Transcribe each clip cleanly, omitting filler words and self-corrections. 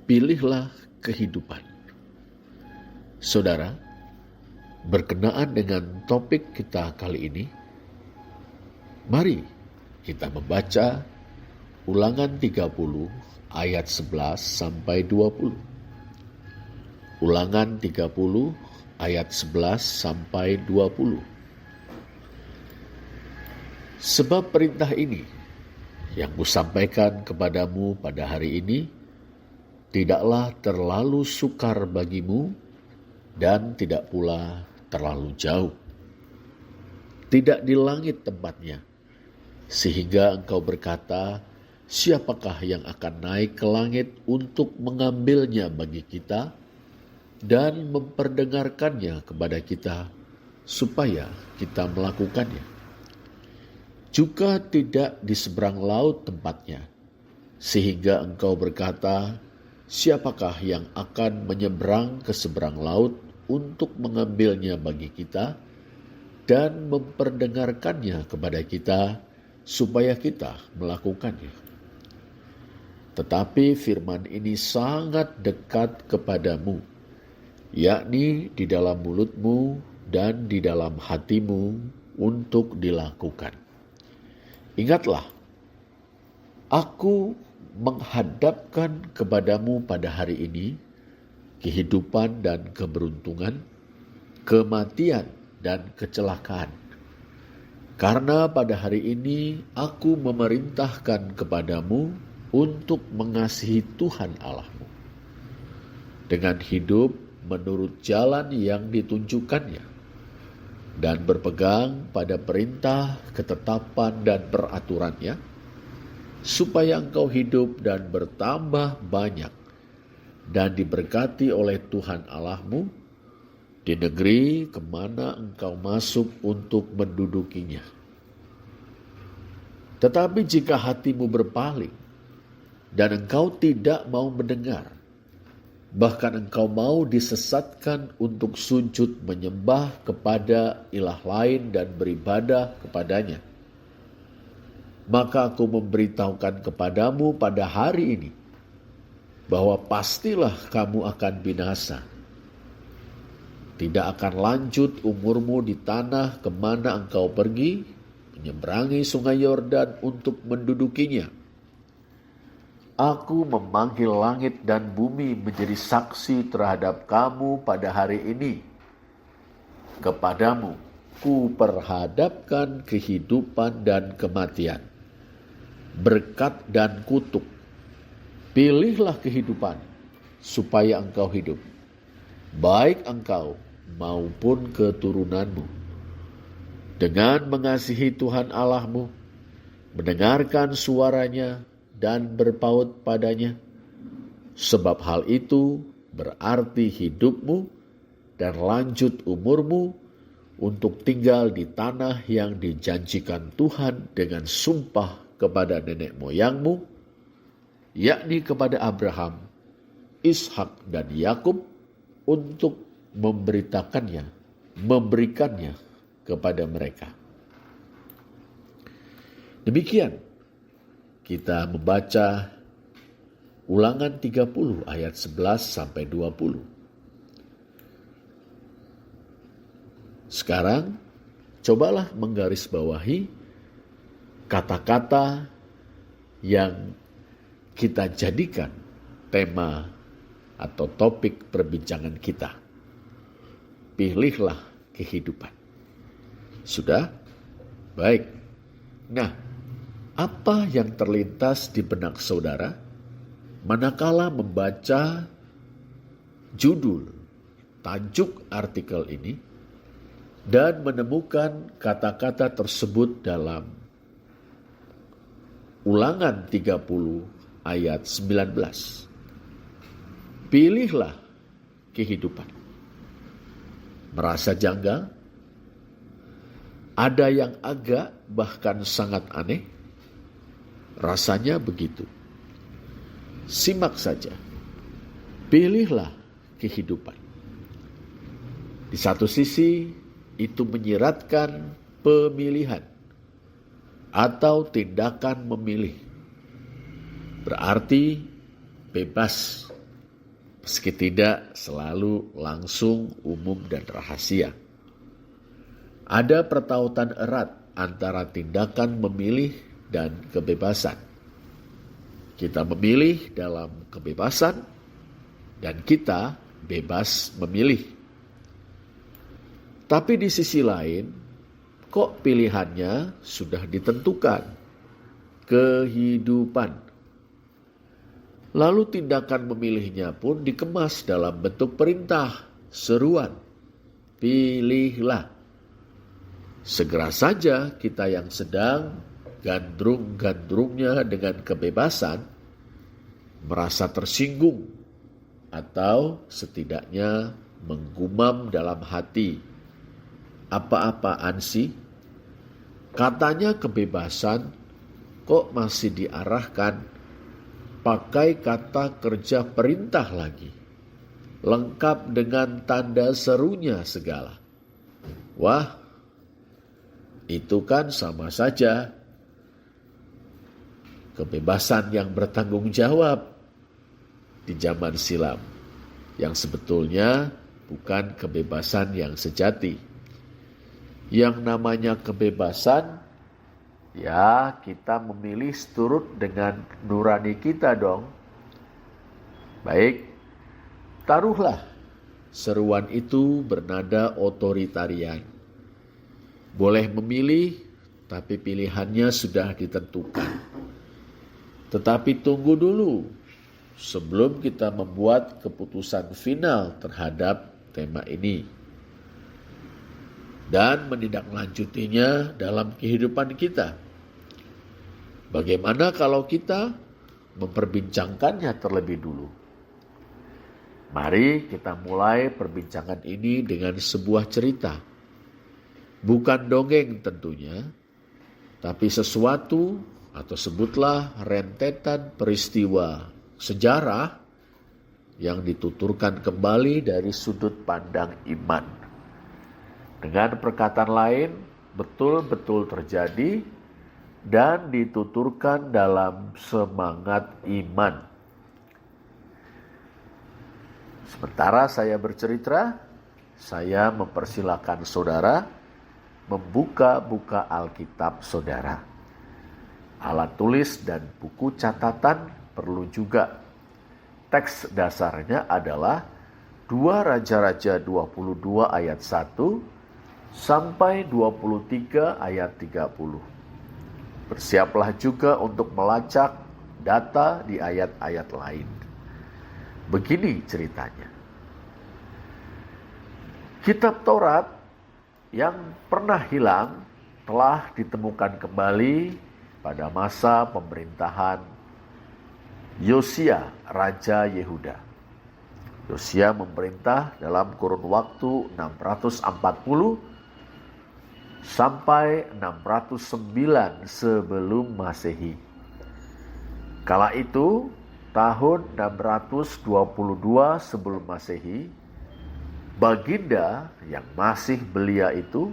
pilihlah kehidupan. Saudara, berkenaan dengan topik kita kali ini, mari kita membaca Ulangan 30 ayat 11 sampai 20. Ulangan 30 ayat 11 sampai 20. Sebab perintah ini yang kusampaikan kepadamu pada hari ini tidaklah terlalu sukar bagimu dan tidak pula terlalu jauh. Tidak di langit tempatnya, sehingga engkau berkata, siapakah yang akan naik ke langit untuk mengambilnya bagi kita dan memperdengarkannya kepada kita supaya kita melakukannya. Juga tidak di seberang laut tempatnya, sehingga engkau berkata, siapakah yang akan menyeberang ke seberang laut untuk mengambilnya bagi kita dan memperdengarkannya kepada kita supaya kita melakukannya. Tetapi firman ini sangat dekat kepadamu, yakni di dalam mulutmu dan di dalam hatimu untuk dilakukan. Ingatlah, aku menghadapkan kepadamu pada hari ini kehidupan dan keberuntungan, kematian dan kecelakaan. Karena pada hari ini aku memerintahkan kepadamu untuk mengasihi Tuhan Allahmu dengan hidup menurut jalan yang ditunjukkannya dan berpegang pada perintah, ketetapan dan peraturannya, supaya engkau hidup dan bertambah banyak dan diberkati oleh Tuhan Allahmu di negeri kemana engkau masuk untuk mendudukinya. Tetapi jika hatimu berpaling dan engkau tidak mau mendengar, bahkan engkau mau disesatkan untuk sujud menyembah kepada ilah lain dan beribadah kepadanya, maka aku memberitahukan kepadamu pada hari ini bahwa pastilah kamu akan binasa. Tidak akan lanjut umurmu di tanah kemana engkau pergi, menyeberangi sungai Yordan untuk mendudukinya. Aku memanggil langit dan bumi menjadi saksi terhadap kamu pada hari ini. Kepadamu ku perhadapkan kehidupan dan kematian, berkat dan kutuk. Pilihlah kehidupan supaya engkau hidup, baik engkau maupun keturunanmu, dengan mengasihi Tuhan Allahmu, mendengarkan suaranya dan berpaut padanya, sebab hal itu berarti hidupmu dan lanjut umurmu untuk tinggal di tanah yang dijanjikan Tuhan dengan sumpah kepada nenek moyangmu, yakni kepada Abraham, Ishak dan Yakub, untuk memberikannya kepada mereka. Demikian kita membaca Ulangan 30 ayat 11 sampai 20. Sekarang cobalah menggarisbawahi kata-kata yang kita jadikan tema atau topik perbincangan kita. Pilihlah kehidupan. Sudah? Baik. Nah, apa yang terlintas di benak saudara manakala membaca judul, tajuk artikel ini, dan menemukan kata-kata tersebut dalam Ulangan 30 ayat 19. Pilihlah kehidupan. Merasa janggal? Ada yang agak bahkan sangat aneh? Rasanya begitu. Simak saja. Pilihlah kehidupan. Di satu sisi, itu menyiratkan pemilihan atau tindakan memilih. Berarti bebas meski tidak selalu langsung, umum, dan rahasia. Ada pertautan erat antara tindakan memilih dan kebebasan. Kita memilih dalam kebebasan dan kita bebas memilih. Tapi di sisi lain, kok pilihannya sudah ditentukan? Kehidupan. Lalu tindakan memilihnya pun dikemas dalam bentuk perintah, seruan. Pilihlah. Segera saja kita yang sedang gandrung-gandrungnya dengan kebebasan merasa tersinggung atau setidaknya menggumam dalam hati. Apa-apaan sih? Katanya kebebasan kok masih diarahkan pakai kata kerja perintah lagi. Lengkap dengan tanda serunya segala. Wah, itu kan sama saja kebebasan yang bertanggung jawab di zaman silam, yang sebetulnya bukan kebebasan yang sejati. Yang namanya kebebasan, ya kita memilih seturut dengan nurani kita dong. Baik, taruhlah seruan itu bernada otoritarian. Boleh memilih, tapi pilihannya sudah ditentukan. Tetapi tunggu dulu, sebelum kita membuat keputusan final terhadap tema ini dan menindaklanjutinya dalam kehidupan kita. Bagaimana kalau kita memperbincangkannya terlebih dulu? Mari kita mulai perbincangan ini dengan sebuah cerita. Bukan dongeng tentunya, tapi sesuatu atau sebutlah rentetan peristiwa sejarah yang dituturkan kembali dari sudut pandang iman. Dengan perkataan lain, betul-betul terjadi dan dituturkan dalam semangat iman. Sementara saya bercerita, saya mempersilakan saudara membuka-buka Alkitab saudara. Alat tulis dan buku catatan perlu juga. Teks dasarnya adalah 2 Raja-Raja 22 ayat 1 sampai 23 ayat 30. Bersiaplah juga untuk melacak data di ayat-ayat lain. Begini ceritanya. Kitab Taurat yang pernah hilang telah ditemukan kembali pada masa pemerintahan Yosia, Raja Yehuda. Yosia memerintah dalam kurun waktu 640 sampai 609 sebelum Masehi. Kala itu, tahun 622 sebelum Masehi, Baginda yang masih belia itu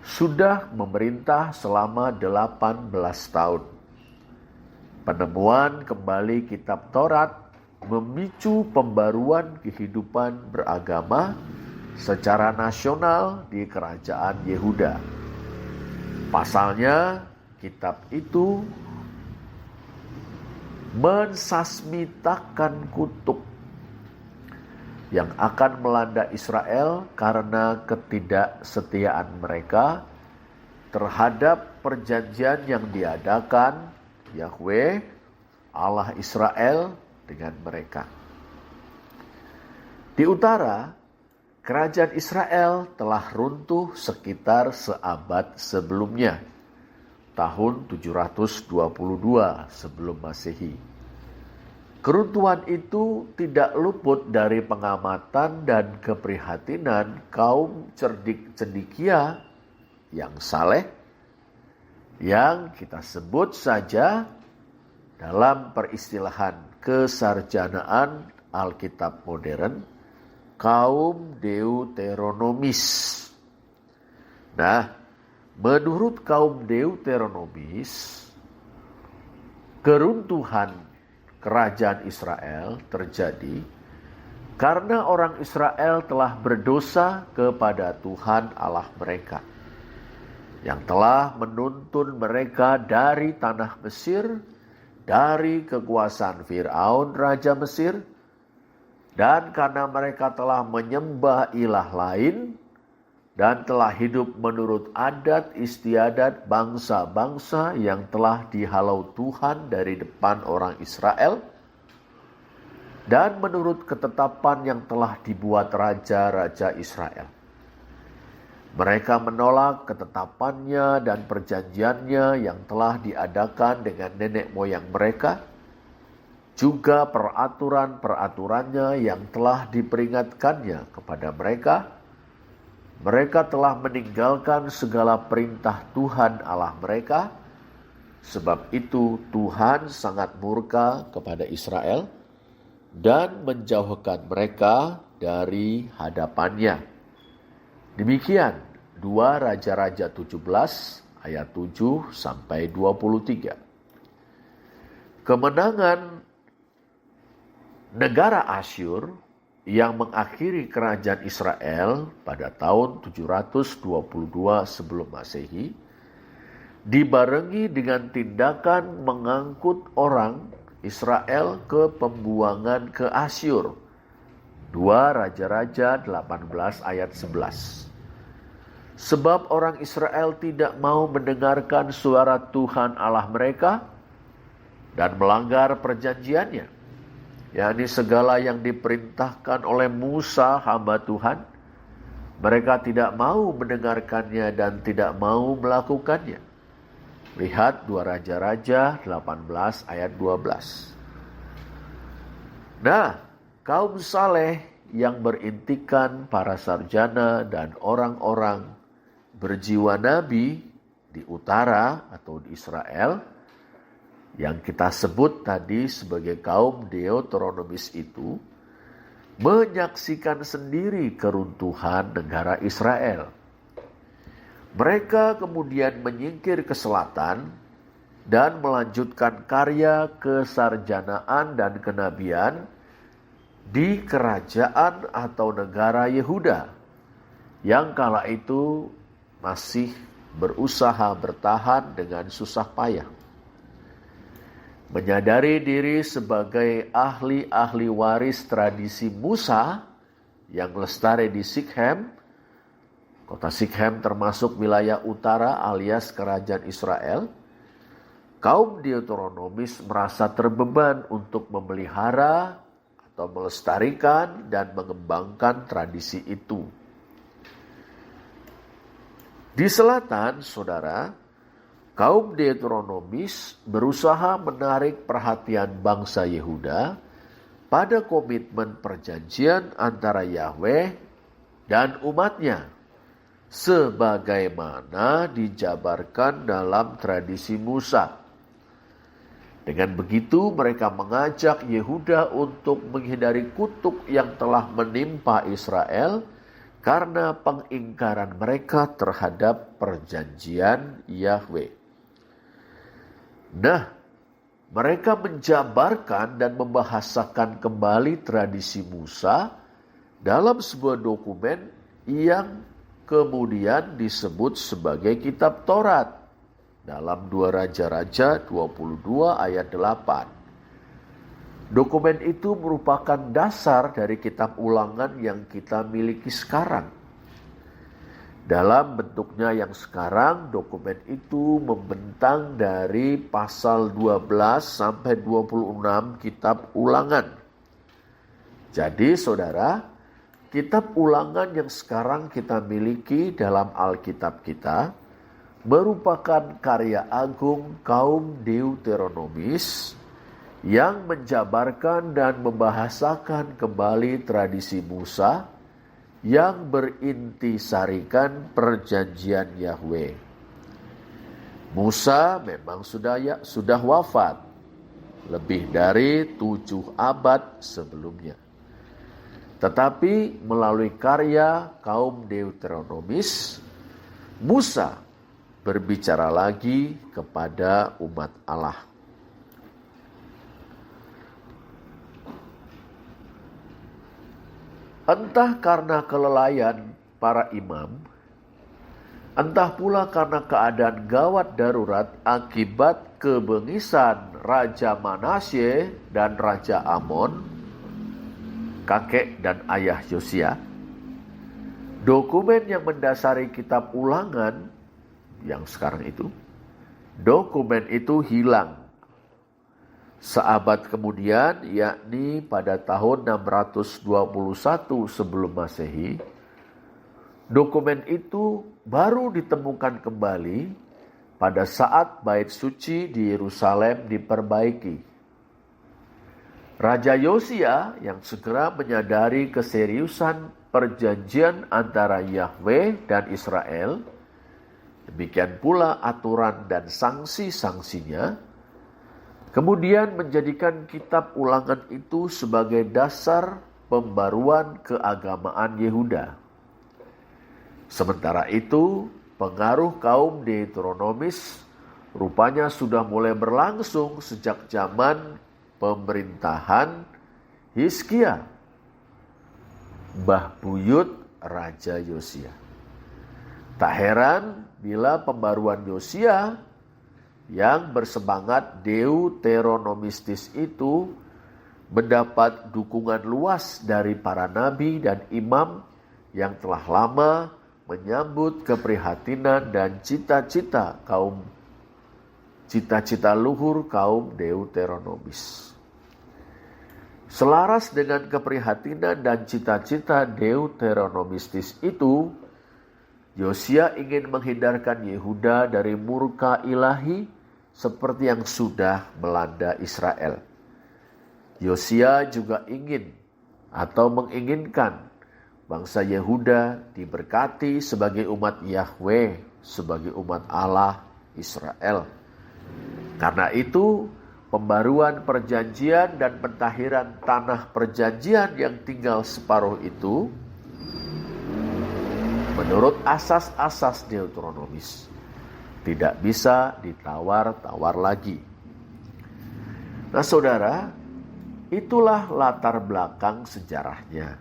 sudah memerintah selama 18 tahun. Penemuan kembali kitab Taurat memicu pembaruan kehidupan beragama secara nasional di kerajaan Yehuda. Pasalnya, kitab itu mensasmitakan kutuk yang akan melanda Israel karena ketidaksetiaan mereka terhadap perjanjian yang diadakan Yahweh, Allah Israel, dengan mereka. Di utara, kerajaan Israel telah runtuh sekitar seabad sebelumnya, tahun 722 sebelum Masehi. Keruntuhan itu tidak luput dari pengamatan dan keprihatinan kaum cerdik cendekia yang saleh, yang kita sebut saja dalam peristilahan kesarjanaan Alkitab modern, kaum Deuteronomis. Nah, menurut kaum Deuteronomis, keruntuhan kerajaan Israel terjadi Karena orang Israel telah berdosa kepada Tuhan Allah mereka, yang telah menuntun mereka dari tanah Mesir, dari kekuasaan Fir'aun Raja Mesir, dan karena mereka telah menyembah ilah lain, dan telah hidup menurut adat istiadat bangsa-bangsa yang telah dihalau Tuhan dari depan orang Israel, dan menurut ketetapan yang telah dibuat raja-raja Israel. Mereka menolak ketetapannya dan perjanjiannya yang telah diadakan dengan nenek moyang mereka, juga peraturan-peraturannya yang telah diperingatkannya kepada mereka. Mereka telah meninggalkan segala perintah Tuhan Allah mereka. Sebab itu Tuhan sangat murka kepada Israel dan menjauhkan mereka dari hadapannya. Demikian 2 Raja-Raja 17 ayat 7 sampai 23. Kemenangan negara Asyur yang mengakhiri kerajaan Israel pada tahun 722 sebelum Masehi dibarengi dengan tindakan mengangkut orang Israel ke pembuangan ke Asyur. 2 Raja-Raja 18 ayat 11. Sebab orang Israel tidak mau mendengarkan suara Tuhan Allah mereka dan melanggar perjanjiannya, yakni segala yang diperintahkan oleh Musa hamba Tuhan. Mereka tidak mau mendengarkannya dan tidak mau melakukannya. Lihat 2 Raja-Raja 18 ayat 12. Nah, kaum saleh yang berintikan para sarjana dan orang-orang berjiwa nabi di utara atau di Israel, yang kita sebut tadi sebagai kaum Deuteronomis itu, menyaksikan sendiri keruntuhan negara Israel. Mereka kemudian menyingkir ke selatan dan melanjutkan karya kesarjanaan dan kenabian di kerajaan atau negara Yehuda yang kala itu masih berusaha bertahan dengan susah payah. Menyadari diri sebagai ahli-ahli waris tradisi Musa yang lestari di Sikhem. Kota Sikhem termasuk wilayah utara alias kerajaan Israel. Kaum Deuteronomis merasa terbeban untuk memelihara atau melestarikan dan mengembangkan tradisi itu. Di selatan, saudara, kaum Deuteronomis berusaha menarik perhatian bangsa Yehuda pada komitmen perjanjian antara Yahweh dan umatnya, sebagaimana dijabarkan dalam tradisi Musa. Dengan begitu mereka mengajak Yehuda untuk menghindari kutuk yang telah menimpa Israel karena pengingkaran mereka terhadap perjanjian Yahweh. Nah, mereka menjabarkan dan membahasakan kembali tradisi Musa dalam sebuah dokumen yang kemudian disebut sebagai kitab Taurat dalam 2 Raja-Raja 22 ayat 8. Dokumen itu merupakan dasar dari kitab Ulangan yang kita miliki sekarang. Dalam bentuknya yang sekarang, dokumen itu membentang dari pasal 12 sampai 26 kitab Ulangan. Jadi saudara, kitab Ulangan yang sekarang kita miliki dalam Alkitab kita merupakan karya agung kaum Deuteronomis yang menjabarkan dan membahasakan kembali tradisi Musa yang berintisarikan perjanjian Yahweh. Musa memang sudah wafat lebih dari 7 abad sebelumnya. Tetapi melalui karya kaum Deuteronomis, Musa berbicara lagi kepada umat Allah. Entah karena kelalaian para imam, entah pula karena keadaan gawat darurat akibat kebengisan Raja Manasye dan Raja Amon, kakek dan ayah Yosia, dokumen yang mendasari kitab Ulangan yang sekarang itu, dokumen itu hilang. Seabad kemudian, yakni pada tahun 621 sebelum Masehi, dokumen itu baru ditemukan kembali pada saat bait suci di Yerusalem diperbaiki. Raja Yosia yang segera menyadari keseriusan perjanjian antara Yahweh dan Israel, demikian pula aturan dan sanksi-sanksinya, kemudian menjadikan kitab Ulangan itu sebagai dasar pembaruan keagamaan Yehuda. Sementara itu, pengaruh kaum Deuteronomis rupanya sudah mulai berlangsung sejak zaman pemerintahan Hizkia, mbah buyut Raja Yosia. Tak heran bila pembaruan Yosia yang bersemangat deuteronomistis itu mendapat dukungan luas dari para nabi dan imam yang telah lama menyambut keprihatinan dan cita-cita luhur kaum Deuteronomis. Selaras dengan keprihatinan dan cita-cita Deuteronomistis itu, Yosia ingin menghindarkan Yehuda dari murka ilahi seperti yang sudah melanda Israel. Yosia juga menginginkan bangsa Yehuda diberkati sebagai umat Yahweh, sebagai umat Allah Israel. Karena itu, pembaruan perjanjian dan pentahiran tanah perjanjian yang tinggal separuh itu, menurut asas-asas Deuteronomis, tidak bisa ditawar-tawar lagi. Nah saudara, itulah latar belakang sejarahnya.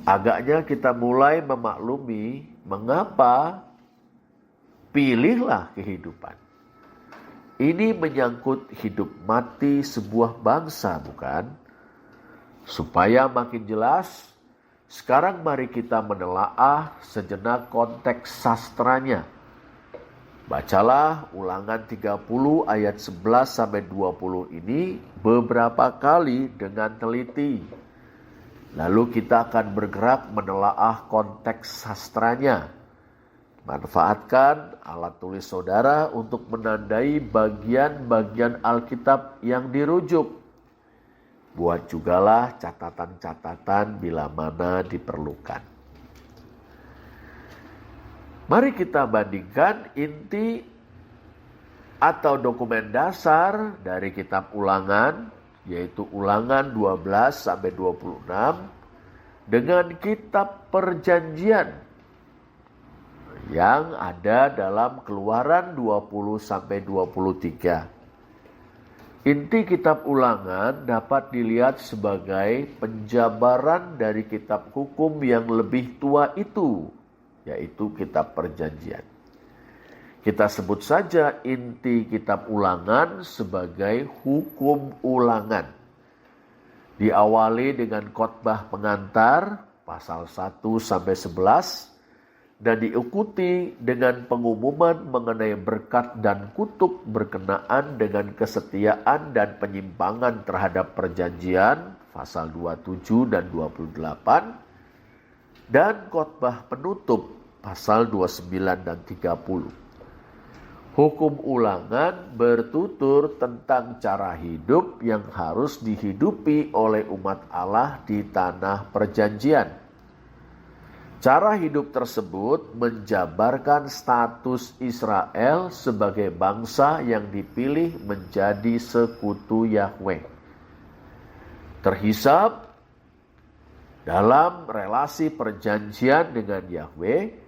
Agaknya kita mulai memaklumi mengapa pilihlah kehidupan. Ini menyangkut hidup mati sebuah bangsa, bukan? Supaya makin jelas, sekarang mari kita menelaah sejenak konteks sastranya. Bacalah Ulangan 30 ayat 11-20 ini beberapa kali dengan teliti. Lalu kita akan bergerak menelaah konteks sastranya. Manfaatkan alat tulis saudara untuk menandai bagian-bagian Alkitab yang dirujuk. Buat jugalah catatan-catatan bila mana diperlukan. Mari kita bandingkan inti atau dokumen dasar dari kitab Ulangan, yaitu Ulangan 12-26, dengan kitab perjanjian yang ada dalam Keluaran 20-23. Inti kitab Ulangan dapat dilihat sebagai penjabaran dari kitab hukum yang lebih tua itu, yaitu kitab perjanjian. Kita sebut saja inti kitab Ulangan sebagai hukum ulangan. Diawali dengan khotbah pengantar pasal 1-11 dan diikuti dengan pengumuman mengenai berkat dan kutuk berkenaan dengan kesetiaan dan penyimpangan terhadap perjanjian pasal 27 dan 28. Dan khotbah penutup pasal 29 dan 30. Hukum ulangan bertutur tentang cara hidup yang harus dihidupi oleh umat Allah di tanah perjanjian. Cara hidup tersebut menjabarkan status Israel sebagai bangsa yang dipilih menjadi sekutu Yahweh. Terhisap dalam relasi perjanjian dengan Yahweh,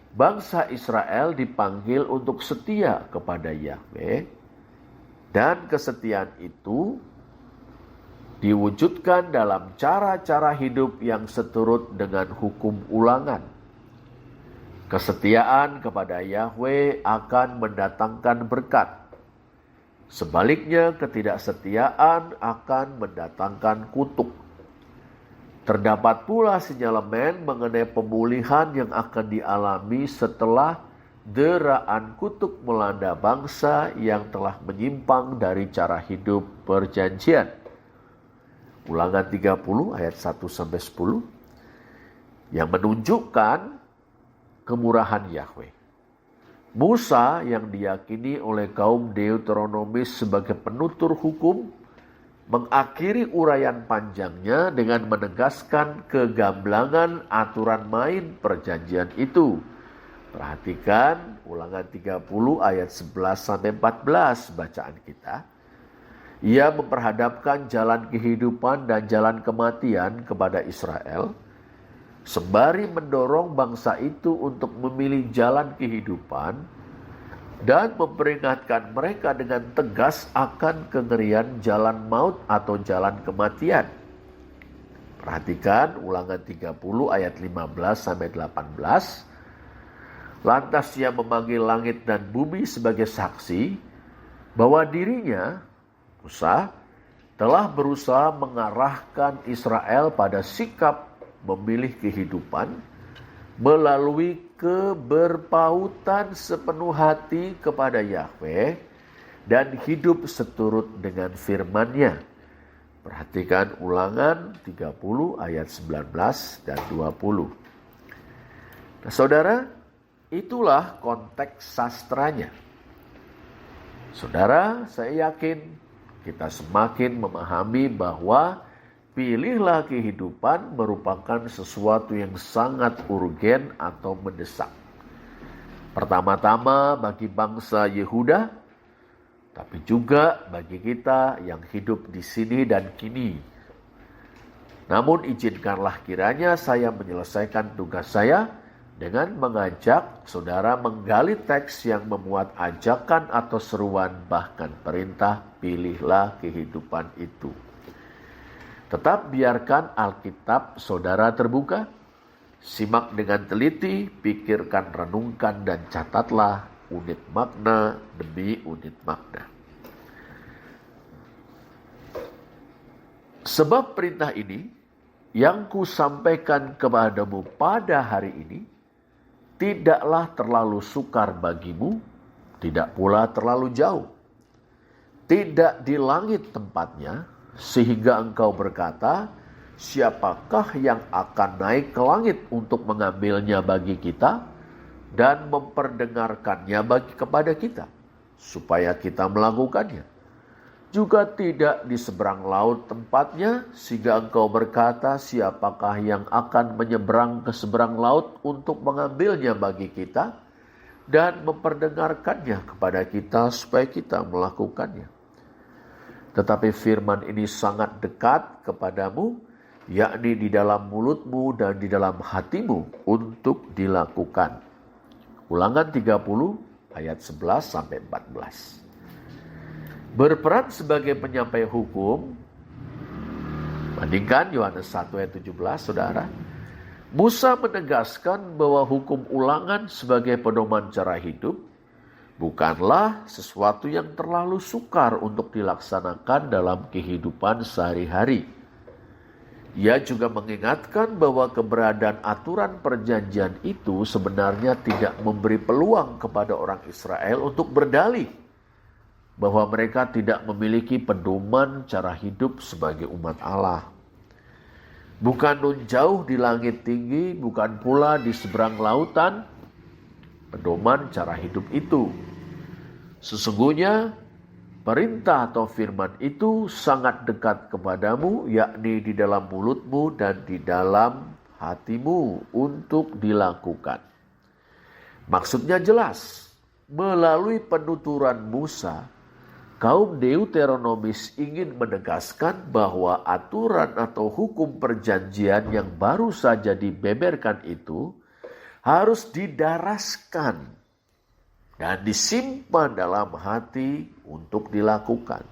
bangsa Israel dipanggil untuk setia kepada Yahweh, dan kesetiaan itu diwujudkan dalam cara-cara hidup yang seturut dengan hukum ulangan. Kesetiaan kepada Yahweh akan mendatangkan berkat. Sebaliknya, ketidaksetiaan akan mendatangkan kutuk. Terdapat pula sinyalemen mengenai pemulihan yang akan dialami setelah deraan kutuk melanda bangsa yang telah menyimpang dari cara hidup perjanjian. Ulangan 30 ayat 1-10 yang menunjukkan kemurahan Yahweh. Musa yang diyakini oleh kaum Deuteronomis sebagai penutur hukum mengakhiri uraian panjangnya dengan menegaskan kegamblangan aturan main perjanjian itu. Perhatikan Ulangan 30 ayat 11-14 bacaan kita. Ia memperhadapkan jalan kehidupan dan jalan kematian kepada Israel, sembari mendorong bangsa itu untuk memilih jalan kehidupan dan memperingatkan mereka dengan tegas akan kengerian jalan maut atau jalan kematian. Perhatikan Ulangan 30 ayat 15-18. Lantas ia memanggil langit dan bumi sebagai saksi bahwa dirinya, Musa, telah berusaha mengarahkan Israel pada sikap memilih kehidupan melalui keberpautan sepenuh hati kepada Yahweh dan hidup seturut dengan firman-Nya. Perhatikan Ulangan 30 ayat 19 dan 20. Nah, saudara, itulah konteks sastranya. Saudara, saya yakin kita semakin memahami bahwa pilihlah kehidupan merupakan sesuatu yang sangat urgen atau mendesak. Pertama-tama bagi bangsa Yehuda, tapi juga bagi kita yang hidup di sini dan kini. Namun izinkanlah kiranya saya menyelesaikan tugas saya dengan mengajak saudara menggali teks yang memuat ajakan atau seruan bahkan perintah pilihlah kehidupan itu. Tetap biarkan Alkitab saudara terbuka, simak dengan teliti, pikirkan, renungkan, dan catatlah unit makna demi unit makna. Sebab perintah ini yang kusampaikan kepadamu pada hari ini tidaklah terlalu sukar bagimu, tidak pula terlalu jauh. Tidak di langit tempatnya, sehingga engkau berkata, siapakah yang akan naik ke langit untuk mengambilnya bagi kita dan memperdengarkannya kepada kita, supaya kita melakukannya. Juga tidak di seberang laut tempatnya, sehingga engkau berkata, siapakah yang akan menyeberang ke seberang laut untuk mengambilnya bagi kita dan memperdengarkannya kepada kita, supaya kita melakukannya. Tetapi firman ini sangat dekat kepadamu, yakni di dalam mulutmu dan di dalam hatimu untuk dilakukan. Ulangan 30 ayat 11-14. Berperan sebagai penyampai hukum, bandingkan Yohanes 1 ayat 17, saudara. Musa menegaskan bahwa hukum ulangan sebagai pedoman cara hidup bukanlah sesuatu yang terlalu sukar untuk dilaksanakan dalam kehidupan sehari-hari. Ia juga mengingatkan bahwa keberadaan aturan perjanjian itu sebenarnya tidak memberi peluang kepada orang Israel untuk berdalih bahwa mereka tidak memiliki pedoman cara hidup sebagai umat Allah. Bukan nun jauh di langit tinggi, bukan pula di seberang lautan, pedoman cara hidup itu. Sesungguhnya perintah atau firman itu sangat dekat kepadamu, yakni di dalam mulutmu dan di dalam hatimu untuk dilakukan. Maksudnya jelas, melalui penuturan Musa, kaum Deuteronomis ingin menegaskan bahwa aturan atau hukum perjanjian yang baru saja dibeberkan itu harus didaraskan dan disimpan dalam hati untuk dilakukan.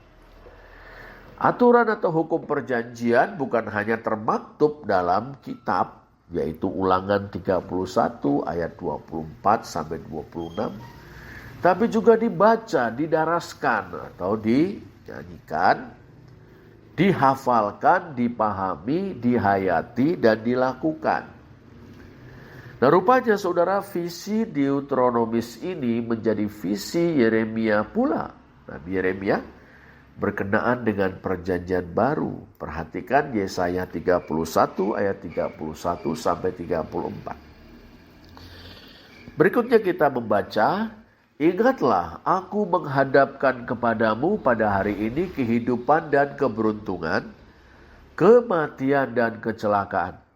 Aturan atau hukum perjanjian bukan hanya termaktub dalam kitab, yaitu Ulangan 31 ayat 24 sampai 26, tapi juga dibaca, didaraskan atau dinyanyikan, dihafalkan, dipahami, dihayati, dan dilakukan. Nah, rupanya saudara, visi Deuteronomis ini menjadi visi Yeremia pula. Nabi Yeremia berkenaan dengan perjanjian baru. Perhatikan Yesaya 31 ayat 31 sampai 34. Berikutnya kita membaca, ingatlah aku menghadapkan kepadamu pada hari ini kehidupan dan keberuntungan, kematian dan kecelakaan.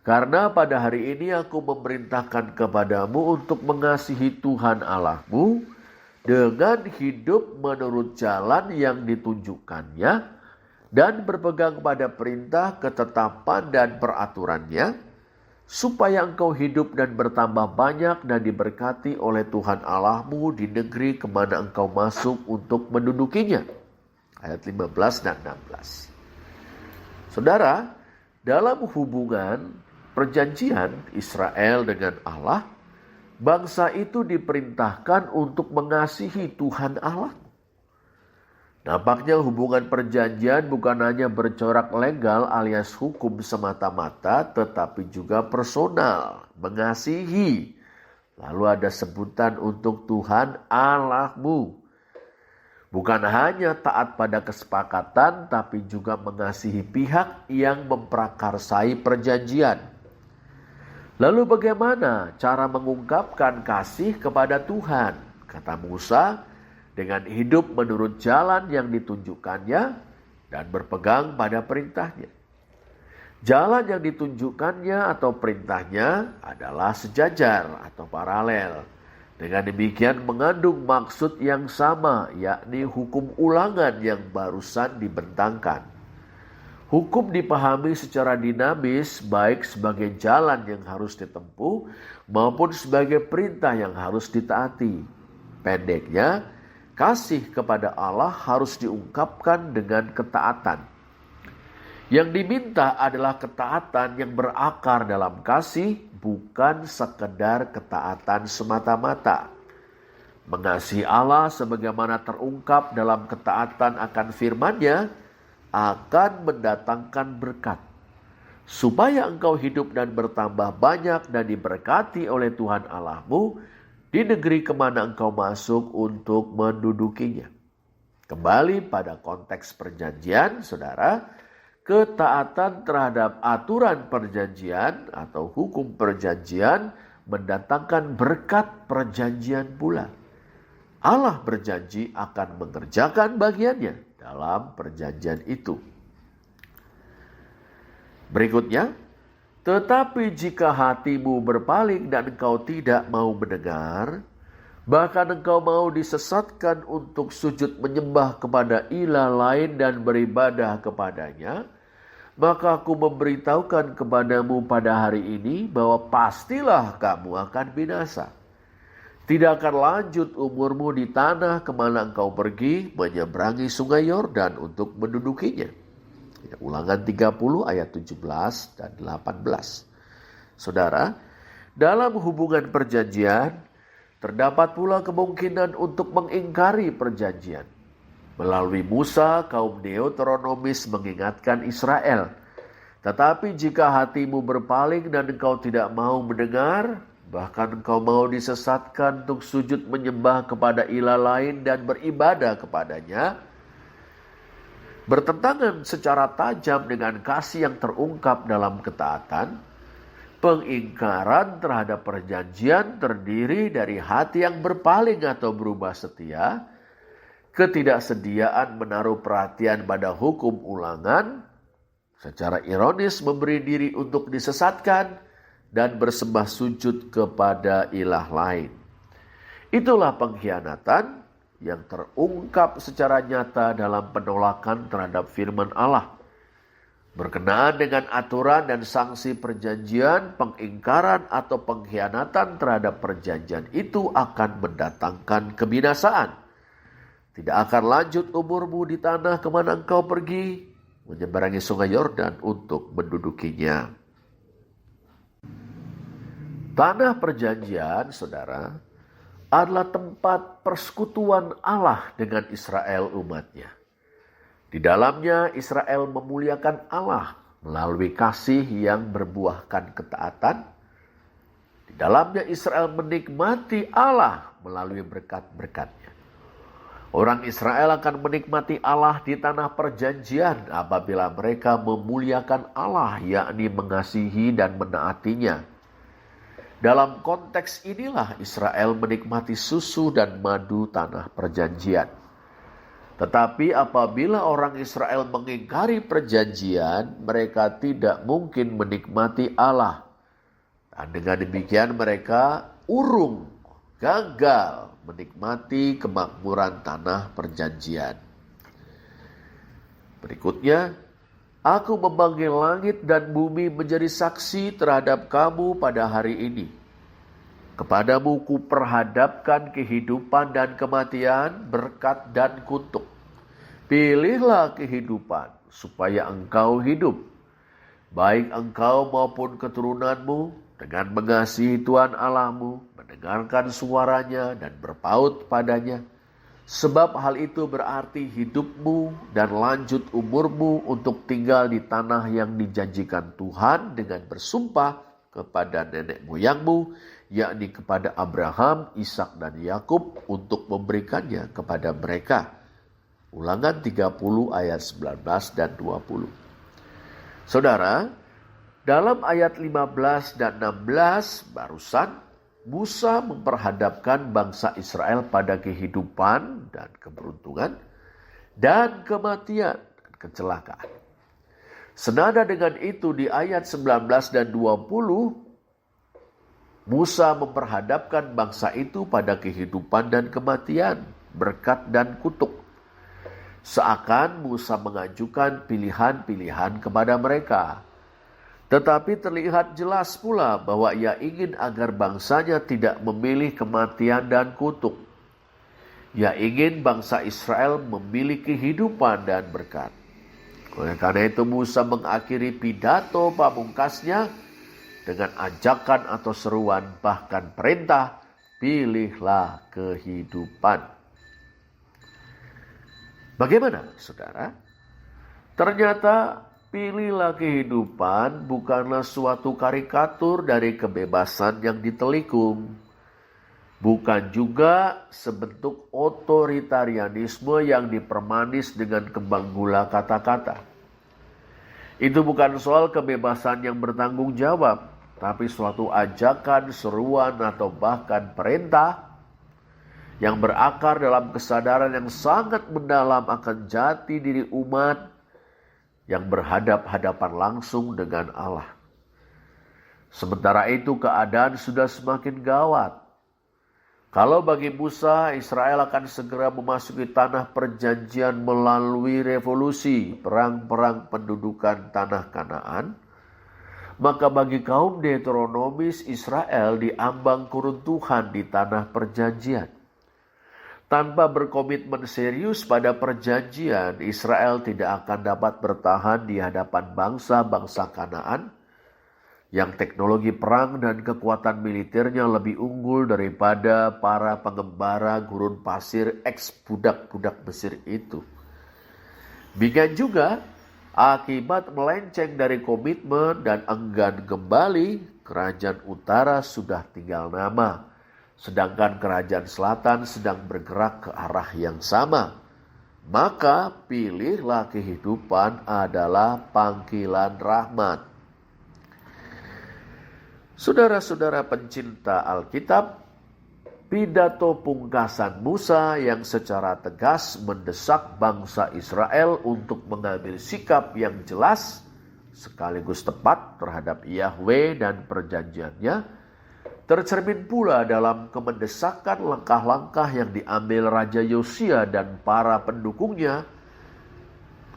Karena pada hari ini aku memerintahkan kepadamu untuk mengasihi Tuhan Allahmu, dengan hidup menurut jalan yang ditunjukkannya dan berpegang pada perintah, ketetapan, dan peraturannya, supaya engkau hidup dan bertambah banyak dan diberkati oleh Tuhan Allahmu di negeri kemana engkau masuk untuk mendudukinya. Ayat 15 dan 16. Saudara, dalam hubungan perjanjian Israel dengan Allah, bangsa itu diperintahkan untuk mengasihi Tuhan Allah. Nampaknya hubungan perjanjian bukan hanya bercorak legal alias hukum semata-mata, tetapi juga personal, mengasihi. Lalu ada sebutan untuk Tuhan Allahmu. Bukan hanya taat pada kesepakatan, tapi juga mengasihi pihak yang memprakarsai perjanjian. Lalu bagaimana cara mengungkapkan kasih kepada Tuhan? Kata Musa, dengan hidup menurut jalan yang ditunjukkannya dan berpegang pada perintahnya. Jalan yang ditunjukkannya atau perintahnya adalah sejajar atau paralel. Dengan demikian mengandung maksud yang sama, yakni hukum ulangan yang barusan dibentangkan. Hukum dipahami secara dinamis, baik sebagai jalan yang harus ditempuh maupun sebagai perintah yang harus ditaati. Pendeknya, kasih kepada Allah harus diungkapkan dengan ketaatan. Yang diminta adalah ketaatan yang berakar dalam kasih, bukan sekedar ketaatan semata-mata. Mengasihi Allah sebagaimana terungkap dalam ketaatan akan firman-Nya akan mendatangkan berkat, supaya engkau hidup dan bertambah banyak dan diberkati oleh Tuhan Allahmu di negeri kemana engkau masuk untuk mendudukinya. Kembali pada konteks perjanjian, saudara, ketaatan terhadap aturan perjanjian atau hukum perjanjian mendatangkan berkat perjanjian pula. Allah berjanji akan mengerjakan bagiannya dalam perjanjian itu. Berikutnya, tetapi jika hatimu berpaling dan engkau tidak mau mendengar, bahkan engkau mau disesatkan untuk sujud menyembah kepada ilah lain dan beribadah kepadanya, maka aku memberitahukan kepadamu pada hari ini bahwa pastilah kamu akan binasa. Tidak akan lanjut umurmu di tanah kemana engkau pergi menyeberangi sungai Yordan untuk mendudukinya. Ulangan 30 ayat 17 dan 18. Saudara, dalam hubungan perjanjian, terdapat pula kemungkinan untuk mengingkari perjanjian. Melalui Musa, kaum Deuteronomis mengingatkan Israel, tetapi jika hatimu berpaling dan engkau tidak mau mendengar, bahkan engkau mau disesatkan untuk sujud menyembah kepada ilah lain dan beribadah kepadanya, bertentangan secara tajam dengan kasih yang terungkap dalam ketaatan. Pengingkaran terhadap perjanjian terdiri dari hati yang berpaling atau berubah setia, ketidaksediaan menaruh perhatian pada hukum ulangan, secara ironis memberi diri untuk disesatkan, dan bersembah sujud kepada ilah lain. Itulah pengkhianatan yang terungkap secara nyata dalam penolakan terhadap firman Allah. Berkenaan dengan aturan dan sanksi perjanjian, pengingkaran atau pengkhianatan terhadap perjanjian itu akan mendatangkan kebinasaan. Tidak akan lanjut umurmu di tanah kemana engkau pergi, menyeberangi sungai Yordan untuk mendudukinya. Tanah perjanjian, saudara, adalah tempat persekutuan Allah dengan Israel umatnya. Di dalamnya Israel memuliakan Allah melalui kasih yang berbuahkan ketaatan. Di dalamnya Israel menikmati Allah melalui berkat-berkat-Nya. Orang Israel akan menikmati Allah di tanah perjanjian apabila mereka memuliakan Allah, yakni mengasihi dan menaatinya. Dalam konteks inilah Israel menikmati susu dan madu tanah perjanjian. Tetapi apabila orang Israel mengingkari perjanjian, mereka tidak mungkin menikmati Allah. Dan dengan demikian mereka urung, gagal menikmati kemakmuran tanah perjanjian. Berikutnya, aku memanggil langit dan bumi menjadi saksi terhadap kamu pada hari ini. Kepadamu kuperhadapkan kehidupan dan kematian, berkat dan kutuk. Pilihlah kehidupan supaya engkau hidup, baik engkau maupun keturunanmu, dengan mengasihi Tuhan Allahmu, mendengarkan suaranya dan berpaut padanya. Sebab hal itu berarti hidupmu dan lanjut umurmu untuk tinggal di tanah yang dijanjikan Tuhan dengan bersumpah kepada nenek moyangmu, yakni kepada Abraham, Ishak dan Yakub, untuk memberikannya kepada mereka. Ulangan 30 ayat 19 dan 20. Saudara, dalam ayat 15 dan 16 barusan, Musa memperhadapkan bangsa Israel pada kehidupan dan keberuntungan dan kematian dan kecelakaan. Senada dengan itu di ayat 19 dan 20, Musa memperhadapkan bangsa itu pada kehidupan dan kematian, berkat dan kutuk. Seakan Musa mengajukan pilihan-pilihan kepada mereka. Tetapi terlihat jelas pula bahwa ia ingin agar bangsanya tidak memilih kematian dan kutuk. Ia ingin bangsa Israel memilih kehidupan dan berkat. Oleh karena itu Musa mengakhiri pidato pamungkasnya dengan ajakan atau seruan, bahkan perintah, pilihlah kehidupan. Bagaimana, saudara? Ternyata pilihlah kehidupan bukanlah suatu karikatur dari kebebasan yang ditelikung. Bukan juga sebentuk otoritarianisme yang dipermanis dengan kembang gula kata-kata. Itu bukan soal kebebasan yang bertanggung jawab, tapi suatu ajakan, seruan, atau bahkan perintah yang berakar dalam kesadaran yang sangat mendalam akan jati diri umat yang berhadap-hadapan langsung dengan Allah. Sementara itu keadaan sudah semakin gawat. Kalau bagi Musa, Israel akan segera memasuki tanah perjanjian melalui revolusi, perang-perang pendudukan tanah Kanaan, maka bagi kaum Deuteronomis, Israel diambang keruntuhan di tanah perjanjian. Tanpa berkomitmen serius pada perjanjian, Israel tidak akan dapat bertahan di hadapan bangsa-bangsa Kanaan yang teknologi perang dan kekuatan militernya lebih unggul daripada para pengembara gurun pasir ex-budak-budak Mesir itu. Demikian juga, akibat melenceng dari komitmen dan enggan kembali, kerajaan utara sudah tinggal nama, sedangkan kerajaan selatan sedang bergerak ke arah yang sama. Maka pilihlah kehidupan adalah panggilan rahmat. Saudara-saudara pencinta Alkitab, pidato pungkasan Musa yang secara tegas mendesak bangsa Israel untuk mengambil sikap yang jelas sekaligus tepat terhadap Yahweh dan perjanjiannya, tercermin pula dalam kemendesakan langkah-langkah yang diambil Raja Yosia dan para pendukungnya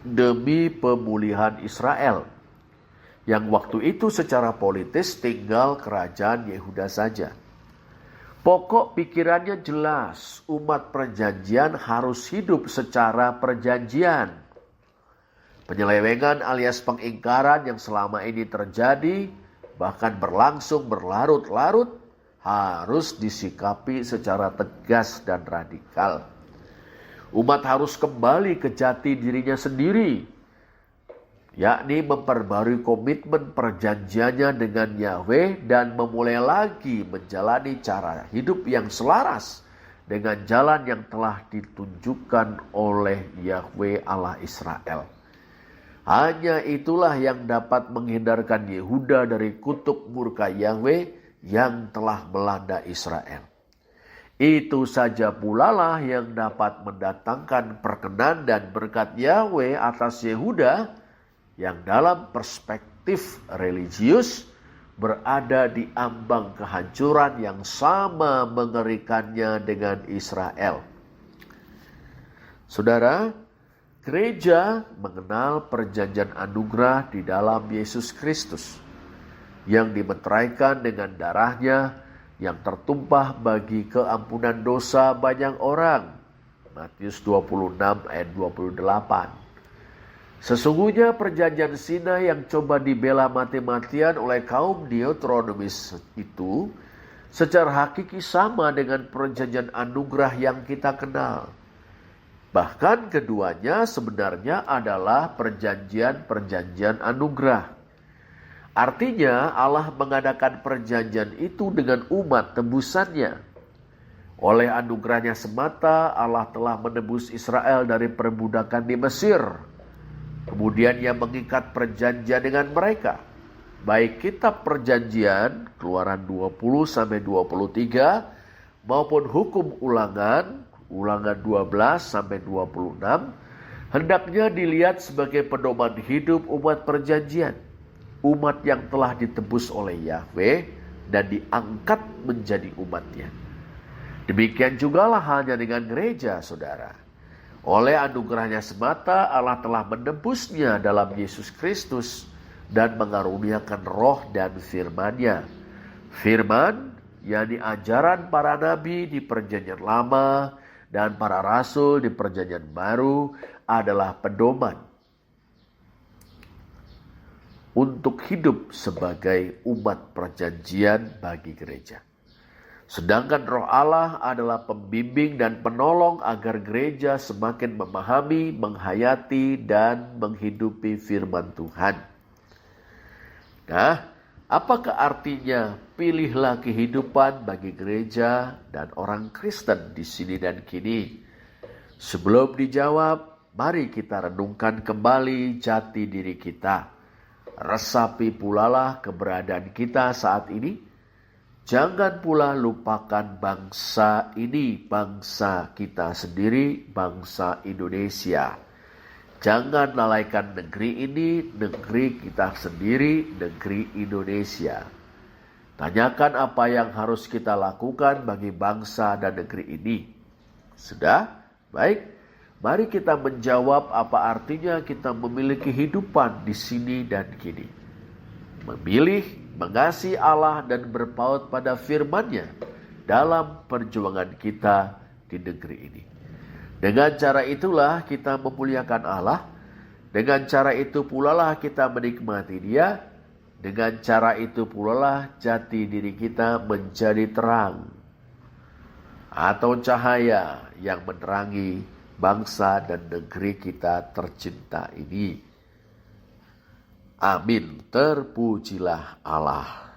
demi pemulihan Israel, yang waktu itu secara politis tinggal kerajaan Yehuda saja. Pokok pikirannya jelas, umat perjanjian harus hidup secara perjanjian. Penyelewengan alias pengingkaran yang selama ini terjadi, bahkan berlangsung berlarut-larut, harus disikapi secara tegas dan radikal. Umat harus kembali ke jati dirinya sendiri, yakni memperbarui komitmen perjanjiannya dengan Yahweh dan memulai lagi menjalani cara hidup yang selaras dengan jalan yang telah ditunjukkan oleh Yahweh Allah Israel. Hanya itulah yang dapat menghindarkan Yehuda dari kutuk murka Yahweh yang telah melanda Israel. Itu saja pula lah yang dapat mendatangkan perkenan dan berkat Yahweh atas Yehuda yang dalam perspektif religius berada di ambang kehancuran yang sama mengerikannya dengan Israel. Saudara, gereja mengenal perjanjian anugerah di dalam Yesus Kristus yang dimeteraikan dengan darahnya yang tertumpah bagi keampunan dosa banyak orang. Matius 26 ayat 28. Sesungguhnya perjanjian Sinai yang coba dibela mati-matian oleh kaum Deuteronomis itu secara hakiki sama dengan perjanjian anugerah yang kita kenal. Bahkan keduanya sebenarnya adalah perjanjian anugerah. Artinya Allah mengadakan perjanjian itu dengan umat tebusannya. Oleh anugerahnya semata Allah telah menebus Israel dari perbudakan di Mesir. Kemudian Ia mengikat perjanjian dengan mereka. Baik kitab perjanjian Keluaran 20-23 maupun hukum ulangan 12-26 hendaknya dilihat sebagai pedoman hidup umat perjanjian. Umat yang telah ditebus oleh Yahweh dan diangkat menjadi umatnya. Demikian jugalah halnya dengan gereja, saudara. Oleh anugerahnya semata Allah telah menebusnya dalam Yesus Kristus dan mengaruniakan roh dan firman-Nya. Firman, yakni ajaran para nabi di perjanjian lama dan para rasul di perjanjian baru adalah pedoman untuk hidup sebagai umat perjanjian bagi gereja. Sedangkan Roh Allah adalah pembimbing dan penolong agar gereja semakin memahami, menghayati, dan menghidupi firman Tuhan. Nah, apakah artinya pilihlah kehidupan bagi gereja dan orang Kristen di sini dan kini? Sebelum dijawab, mari kita renungkan kembali jati diri kita. Resapi pulalah keberadaan kita saat ini. Jangan pula lupakan bangsa ini, bangsa kita sendiri, bangsa Indonesia. Jangan lalaikan negeri ini, negeri kita sendiri, negeri Indonesia. Tanyakan apa yang harus kita lakukan bagi bangsa dan negeri ini. Sudah? Baik. Mari kita menjawab apa artinya kita memiliki kehidupan di sini dan kini. Memilih, mengasihi Allah dan berpaut pada firman-Nya dalam perjuangan kita di negeri ini. Dengan cara itulah kita memuliakan Allah. Dengan cara itu pula lah kita menikmati Dia. Dengan cara itu pula lah jati diri kita menjadi terang atau cahaya yang menerangi bangsa dan negeri kita tercinta ini. Amin. Terpujilah Allah.